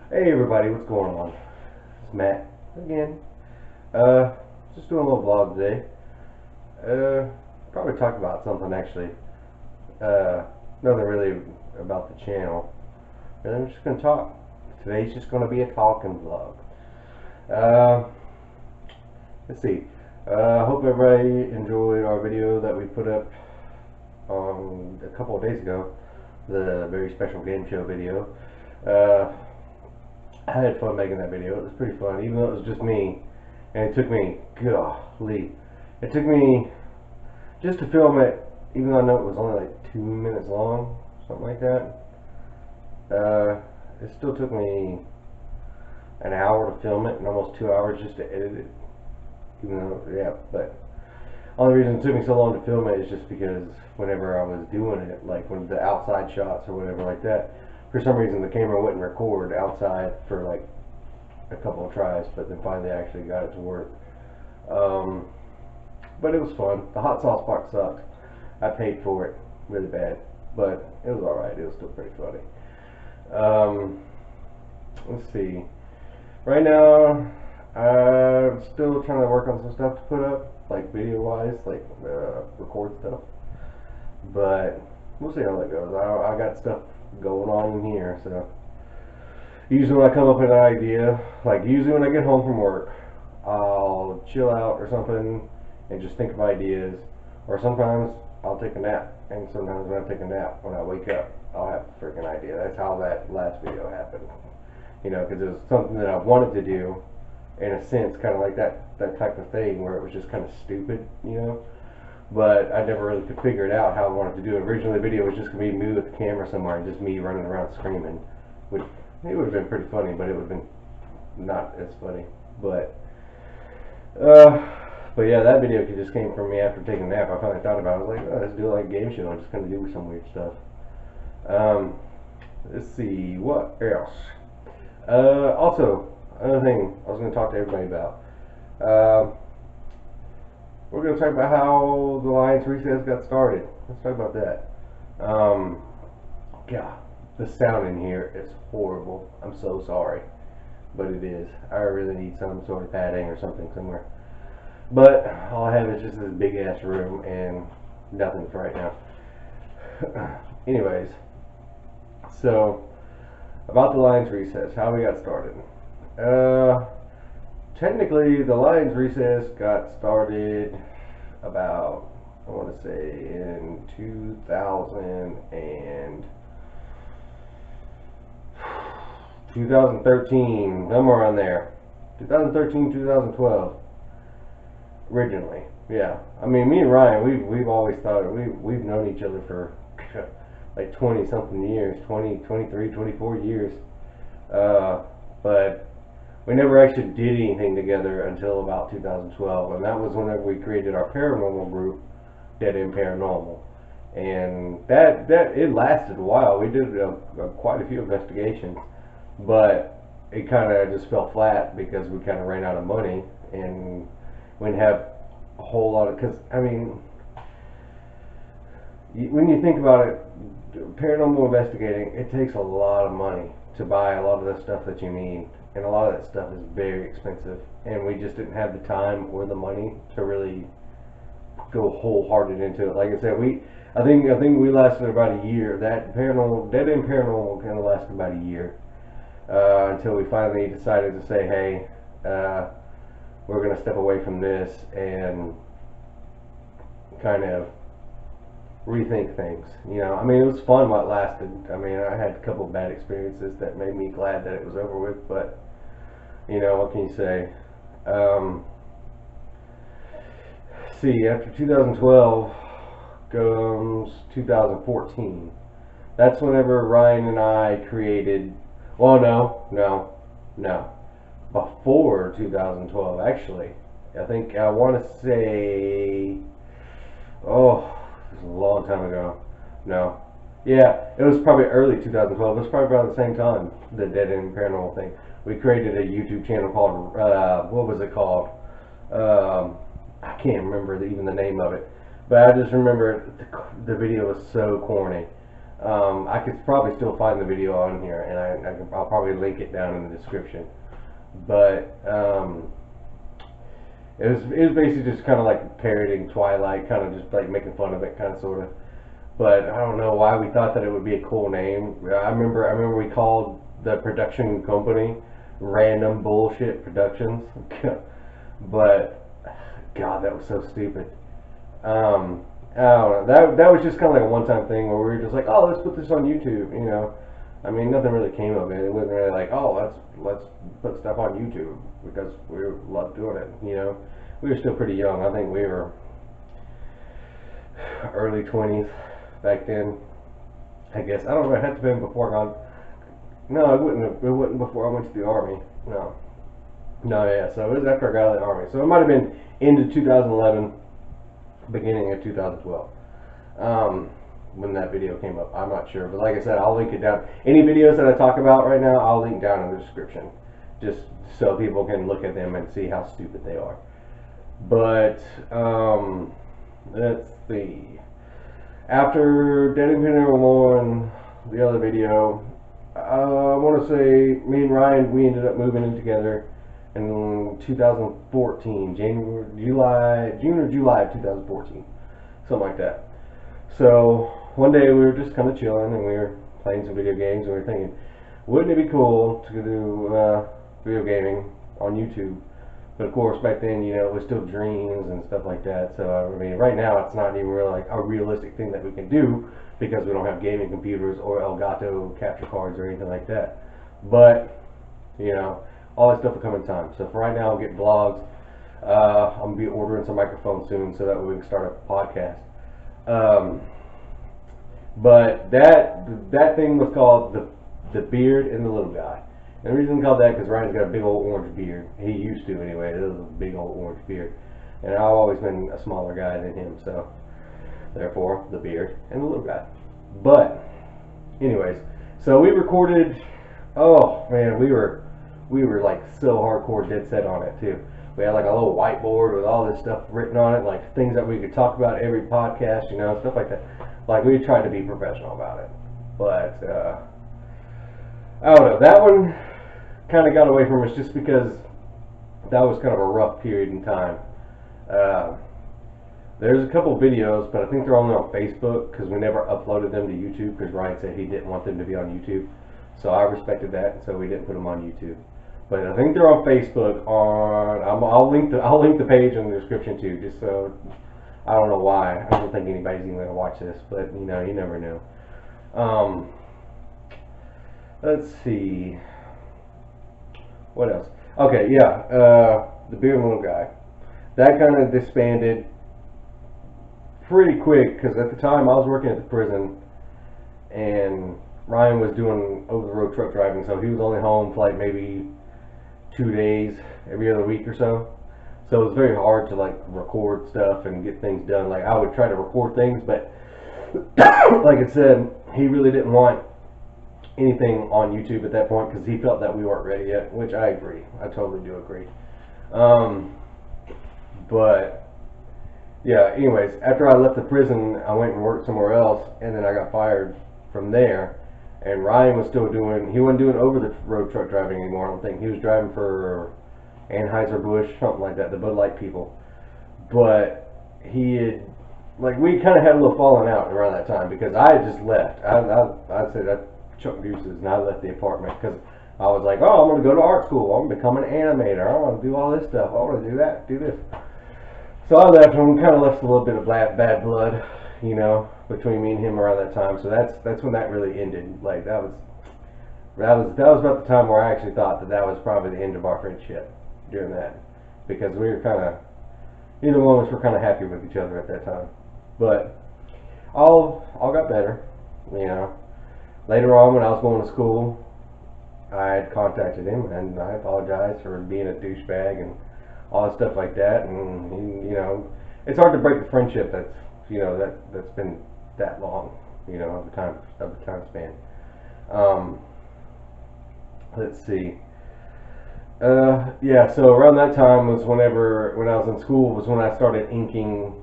Hey everybody, what's going on? It's Matt again. Just doing a little vlog today. Probably talk about something actually. Nothing really about the channel. And I'm just gonna talk. Today's just gonna be a talking vlog. Uh, let's see. Hope everybody enjoyed our video that we put up a couple of days ago. The very special game show video. I had fun making that video. It was pretty fun, even though it was just me. And it took me, golly, it took me just to film it, even though I know it was only like 2 minutes long, something like that. It still took me an hour to film it and almost 2 hours just to edit it. Even though, yeah, but only reason it took me so long to film it is just because whenever I was doing it, like when the outside shots or whatever like that, for some reason the camera wouldn't record outside for like a couple of tries, but then finally I actually got it to work. But it was fun. The hot sauce part sucked. I paid for it really bad, but it was alright. It was still pretty funny. Let's see. Right now, I'm still trying to work on some stuff to put up, like video wise, like record stuff. But we'll see how that goes. I got stuff going on in here, so usually when I come up with an idea, like usually when I get home from work, I'll chill out or something and just think of ideas, or sometimes I'll take a nap, and sometimes when I take a nap, when I wake up, I'll have a freaking idea. That's how that last video happened, you know, because it was something that I wanted to do, in a sense, kind of like that type of thing where it was just kind of stupid, you know, but I never really could figure it out how I wanted to do it. Originally the video was just going to be me with the camera somewhere and just me running around screaming, which it would have been pretty funny, but it would have been not as funny. But yeah, that video just came from me after taking a nap. I finally thought about it. I was like, oh, let's do like a game show. I'm just gonna do some weird stuff. Let's see what else. Also, another thing I was gonna talk to everybody about. We're gonna talk about how the Lions recess got started. Let's talk about that. God, the sound in here is horrible. I'm so sorry, but it is. I really need some sort of padding or something somewhere. But all I have is just this big ass room and nothing for right now. Anyways, so about the Lions recess, how we got started. Technically, the Lions recess got started about, I want to say, in 2013, somewhere around there. 2013, 2012. Originally, yeah. I mean, me and Ryan, we've always thought we've known each other for like 20 something years, 20, 23, 24 years. But we never actually did anything together until about 2012, and that was whenever we created our paranormal group, End Paranormal. And that it lasted a while. We did quite a few investigations, but it kind of just fell flat because we kind of ran out of money and we didn't have a whole lot of, because I mean, when you think about it, paranormal investigating, it takes a lot of money to buy a lot of the stuff that you need, and a lot of that stuff is very expensive, and we just didn't have the time or the money to really go wholehearted into it. Like I said, I think we lasted about a year. That End Paranormal kind of lasted about a year until we finally decided to say, hey, we're going to step away from this and kind of rethink things. You know, I mean, it was fun while it lasted. I mean, I had a couple of bad experiences that made me glad that it was over with, but you know, what can you say? See, after 2012 comes 2014. That's whenever Ryan and I created, well, no. Before 2012, actually. I want to say, oh, it was a long time ago. No. Yeah, it was probably early 2012. It was probably around the same time, the Dead End Paranormal thing. We created a YouTube channel called, what was it called? I can't remember even the name of it. But I just remember the video was so corny. I could probably still find the video on here, and I'll probably link it down in the description. But it was basically just kind of like parodying Twilight, kind of just like making fun of it, kind of sort of. But I don't know why we thought that it would be a cool name. I remember we called the production company Random Bullshit Productions. But God, that was so stupid. I don't know. That was just kind of like a one-time thing where we were just like, oh, let's put this on YouTube. You know, I mean, nothing really came of it. It wasn't really like, oh, let's put stuff on YouTube because we love doing it. You know, we were still pretty young. I think we were early 20s back then. I guess I don't know. It had to have been before I got. No, it wouldn't. It wasn't before I went to the army. No. No, yeah. So it was after I got out of the army. So it might have been into 2011, beginning of 2012. When that video came up, I'm not sure. But like I said, I'll link it down. Any videos that I talk about right now, I'll link down in the description, just so people can look at them and see how stupid they are. But let's see. After End Paranormal and the other video, I want to say me and Ryan, we ended up moving in together in 2014, June or July of 2014, something like that. So one day we were just kind of chilling and we were playing some video games and we were thinking, wouldn't it be cool to do video gaming on YouTube? But of course back then, you know, it was still dreams and stuff like that. So I mean, right now it's not even really like a realistic thing that we can do because we don't have gaming computers or Elgato capture cards or anything like that. But you know, all that stuff will come in time. So for right now, I'll get vlogs. I'm gonna be ordering some microphones soon so that we can start a podcast. But that thing was called the beard and the little guy. And the reason I called that because Ryan's got a big old orange beard. He used to anyway. It was a big old orange beard, and I've always been a smaller guy than him. So therefore, the beard and the little guy. But anyways, so we recorded. Oh man, we were like so hardcore dead set on it too. We had like a little whiteboard with all this stuff written on it, like things that we could talk about every podcast, you know, stuff like that. Like we tried to be professional about it, but I don't know. That one kind of got away from us just because that was kind of a rough period in time. There's a couple videos, but I think they're only on Facebook because we never uploaded them to YouTube because Ryan said he didn't want them to be on YouTube. So I respected that, and so we didn't put them on YouTube. But I think they're on Facebook. I'll link the page in the description too, just so. I don't know why. I don't think anybody's even going to watch this, but you know, you never know. Let's see. What else? Okay, yeah. The beard and little guy. That kind of disbanded pretty quick because at the time I was working at the prison and Ryan was doing over-the-road truck driving, so he was only home for like maybe 2 days every other week or so. So it was very hard to like record stuff and get things done. Like I would try to record things, but like I said, he really didn't want anything on YouTube at that point because he felt that we weren't ready yet, which I agree. I totally do agree. But yeah, anyways, after I left the prison, I went and worked somewhere else, and then I got fired from there. And Ryan was still doing, he wasn't doing over the road truck driving anymore, I don't think. He was driving for Anheuser-Busch, something like that, the Bud Light people. But he had, like, we kind of had a little falling out around that time because I had just left. I said I chucked deuces and I left the apartment because I was like, oh, I'm going to go to art school. I'm going to become an animator. I want to do all this stuff. I want to do that, do this. So I left him, kind of left a little bit of bad blood, you know, between me and him around that time. So that's when that really ended. Like that was about the time where I actually thought that was probably the end of our friendship during that, because we were kind of, neither one of us were kind of happy with each other at that time. But all got better, you know. Later on, when I was going to school, I had contacted him and I apologized for being a douchebag and all that stuff like that. And you know, it's hard to break the friendship that's, you know, that's been that long, you know, of the time span. Let's see. Yeah, so around that time was when I was in school, was when I started inking,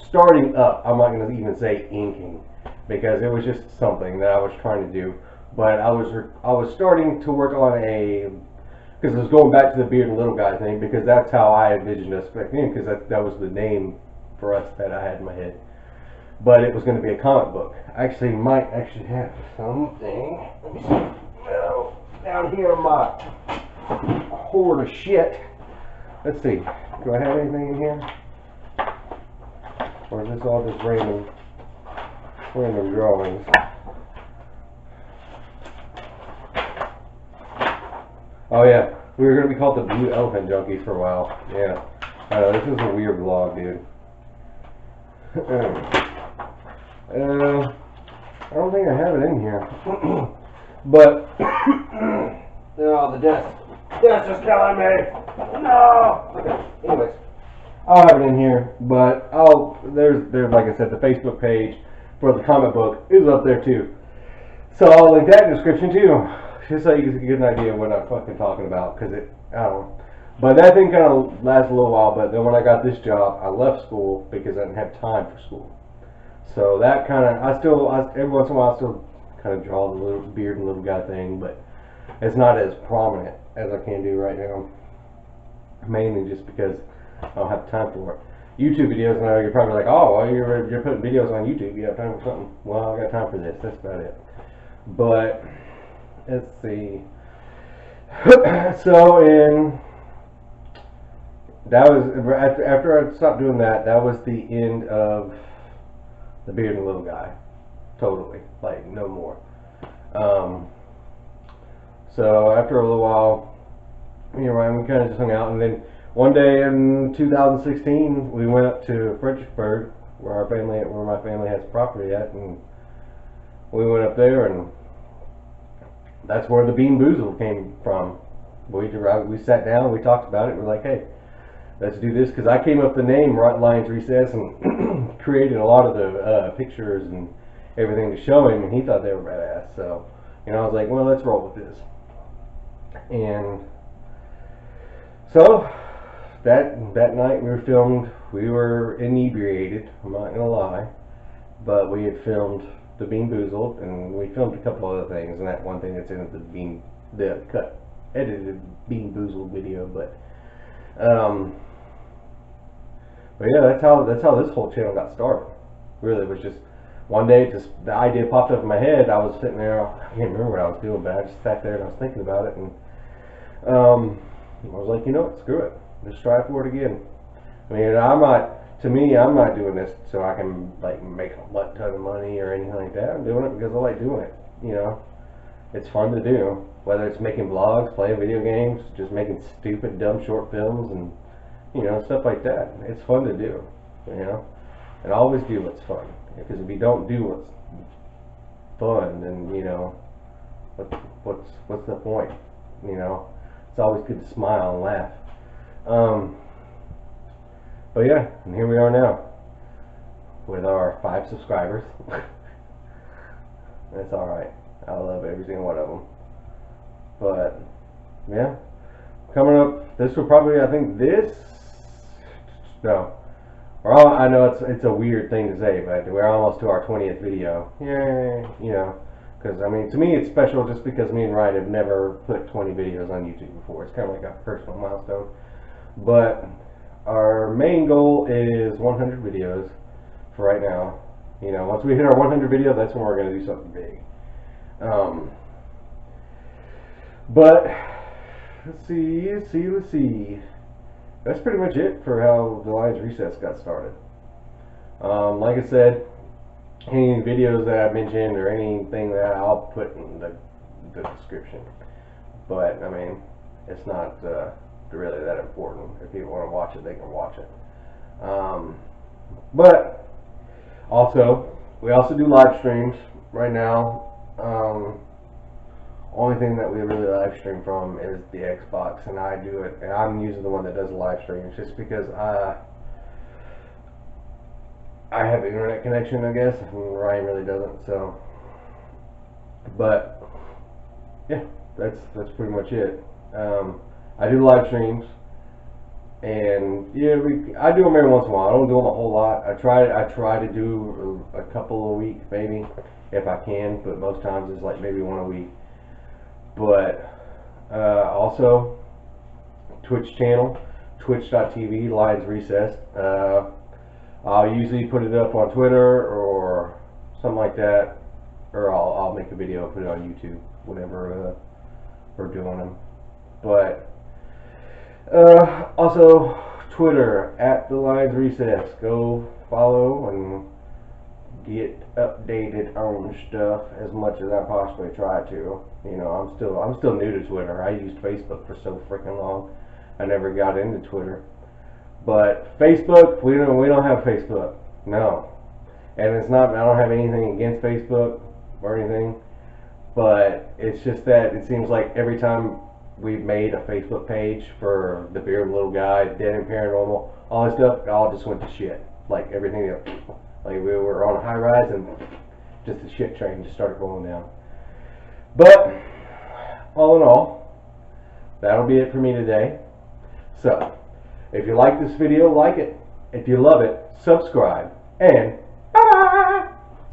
starting up. I'm not going to even say inking. because it was just something that I was trying to do. But I was starting to work on a, because I was going back to the beard and little guy thing, because that's how I envisioned us back then, because that was the name for us that I had in my head. But it was going to be a comic book. I actually might actually have something. Let me see. Oh, down here in my hoard of shit. Let's see. Do I have anything in here? Or is this all just random drawings? Oh yeah, we were going to be called the Blue Elephant Junkies for a while. Yeah. I know, this is a weird vlog, dude. I don't think I have it in here. But, oh, the desk is killing me. No! Okay, anyways. I'll have it in here, but there's like I said, the Facebook page for the comic book is up there too. So I'll link that in the description too, just so you can get an idea of what I'm fucking talking about, because I don't know. But that thing kind of lasted a little while, but then when I got this job, I left school because I didn't have time for school. So that kind of, every once in a while I still kind of draw the little beard and little guy thing, but it's not as prominent as I can do right now. Mainly just because I don't have time for it. YouTube videos, and you're probably like, oh, well, you're putting videos on YouTube, you have time for something. Well, I got time for this, that's about it. But, let's see. So, that was, after I stopped doing that, that was the end of the beard and little guy. Totally. Like, no more. So, after a little while, me and Ryan, we kind of just hung out, and then one day in 2016, we went up to Fredericksburg, where my family has property at, and we went up there, and that's where the Bean Boozled came from. We sat down, we talked about it, we're like, hey, let's do this, because I came up with the name Lions Recess and created a lot of the pictures and everything to show him, and he thought they were badass. So, I was like, well, let's roll with this. And so that night we were inebriated, I'm not gonna lie, but we had filmed the Bean Boozled, and we filmed a couple other things, and that one thing that's in the edited Bean Boozled video, but yeah, that's how this whole channel got started. Really, it was just one day, the idea popped up in my head. I was sitting there, I can't remember what I was doing, but I just sat there and I was thinking about it, and I was like, you know what, screw it, just try for it again. I mean, I'm not doing this so I can like make a butt ton of money or anything like that. I'm doing it because I like doing it. It's fun to do, whether it's making vlogs, playing video games, just making stupid, dumb short films, and stuff like that. It's fun to do, and always do what's fun, because if you don't do what's fun, then what's the point? It's always good to smile and laugh. But yeah, and here we are now with our 5 subscribers. That's alright. I love every single one of them. But yeah, coming up, this will probably, I think I know it's a weird thing to say, but we're almost to our 20th video. Yay, because I mean, to me it's special just because me and Ryan have never put 20 videos on YouTube before. It's kind of like a personal milestone. But our main goal is 100 videos for right now. Once we hit our 100 video, that's when we're going to do something big. But let's see. That's pretty much it for how the Lions Recess got started. Like I said, any videos that I mentioned or anything that I'll put in the description. But I mean, it's not really that important. If people want to watch it, they can watch it. But we also do live streams right now. Only thing that we really live stream from is the Xbox, and I do it, and I'm usually the one that does the live streams, just because I have internet connection, I guess, and Ryan really doesn't. So, but yeah, that's pretty much it. I do live streams, And yeah, I do them every once in a while. I don't do them a whole lot. I try to do a couple a week, maybe, if I can. But most times it's like maybe one a week. But also Twitch channel, twitch.tv, Lions Recess. I'll usually put it up on Twitter or something like that, or I'll make a video and put it on YouTube whenever we're doing them. But also Twitter at the Lions Recess. Go follow and get updated on stuff as much as I possibly try to. You know, I'm still new to Twitter. I used Facebook for so freaking long. I never got into Twitter. But Facebook, we don't have Facebook. No. And it's not, I don't have anything against Facebook or anything, but it's just that it seems like every time we've made a Facebook page for the Bearded Little Guy, Dead End Paranormal, all this stuff, it all just went to shit. Like everything else. Like we were on a high rise and just the shit train just started rolling down. But all in all, that'll be it for me today. So, if you like this video, like it. If you love it, subscribe. And